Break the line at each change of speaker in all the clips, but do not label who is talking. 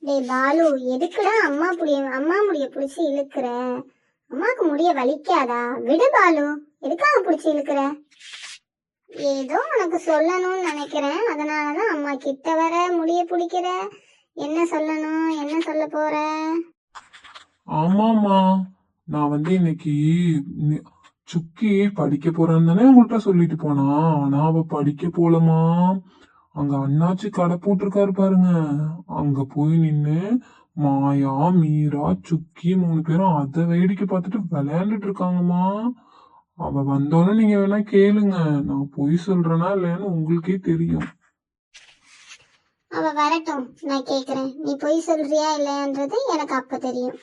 டேய் பாலு, எதுக்குடா அம்மா முடிய புடிச்சு இழுக்கிற? அம்மாக்கு முடிய வலிக்காதா? விடு பாலு, எதுக்காக புடிச்சு இழுக்கிற? ஏதோ உனக்கு சொல்லணும்னு நினைக்கிறேன், அதனாலதான் அம்மா கிட்ட வர முடிய பிடிக்கிற. என்ன சொல்லணும், என்ன சொல்ல போற?
ஆமாமா, நான் இன்னைக்கு சுக்கி படிக்க போறான்னு தானே உங்கள்கிட்ட சொல்லிட்டு போனா. ஆனா அவ படிக்க போலமா. அங்க அண்ணாச்சி கடை போட்டிருக்காரு பாருங்க, அங்க போய் நின்னு மாயா மீரா சுக்கி 3 பேரும் அதை வேடிக்கை பார்த்துட்டு விளையாண்டுட்டு இருக்காங்கம்மா. அவ வந்தோன்னு நீங்க வேணா கேளுங்க, நான் பொய் சொல்றேனா இல்லையான்னு உங்களுக்கே தெரியும்.
அவ வரட்டும், நான் கேக்குறேன். நீ பொய் சொல்றியா இல்லையான்றது எனக்கு அப்ப தெரியும்.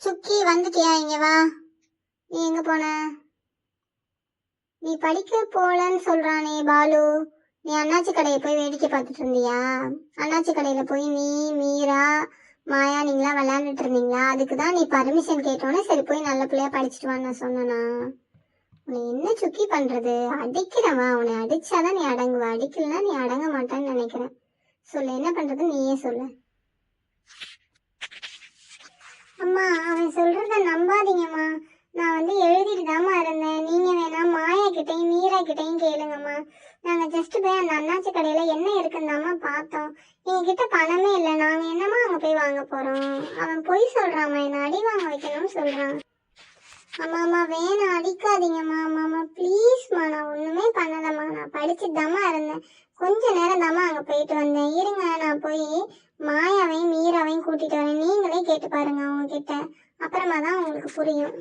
சுக்கி, வந்துட்டியா? இங்க வா. நீ எங்க போன? நீ படிக்க போலன்னு சொல்றானே பாலு, நீ அண்ணாச்சி கடையை போய் வேடிக்கை பார்த்துட்டு இருந்தியா? அண்ணாச்சி கடையில போய் நீ மீரா மாயா நீங்களா விளையாண்டுட்டு இருந்தீங்களா? அதுக்குதான் நீ பர்மிஷன் கேட்டோன்னே சரி போய் நல்ல பிள்ளையா படிச்சுட்டு வான்னு சொன்னா. உன்னை என்ன சுக்கி பண்றது? அடிக்கிறவா? உன்னை அடிச்சாதான் நீ அடங்குவ, அடிக்கலன்னா நீ அடங்க மாட்டான்னு நினைக்கிறேன். சொல்லு, என்ன பண்றது நீயே சொல்லு. அம்மா, அவன் சொல்றத நம்பாதீங்கம்மா. நான் எழுதிட்டு தாமா இருந்தேன். நீங்க வேணா மாயா கிட்டையும் மீரா கிட்டையும் கேளுங்கம்மா. நாங்க ஜஸ்ட் போய் அந்த அண்ணாச்சி கடையில என்ன இருக்குன்னு பார்த்தோம். எங்க கிட்ட பணமே இல்லை, நாங்க என்னமா அங்க போய் வாங்க போறோம்? அவன் பொய் சொல்றாமா, என்ன அடி வாங்க வைக்கணும்னு சொல்றான். அம்மா வேணாம், அடிக்காதீங்கம்மா. அம்மா ப்ளீஸ்மா, நான் ஒண்ணுமே பண்ணலம்மா, நான் படிச்சுட்டு தாமா இருந்தேன். கொஞ்ச நேரம் தாமா அங்க போயிட்டு வந்தேன். இருங்க, நான் போய் மாயாவையும் மீராவையும் கூட்டிட்டு வரேன். நீங்களே கேட்டு பாருங்க அவங்க கிட்ட, அப்புறமா தான் உங்களுக்கு புரியும்.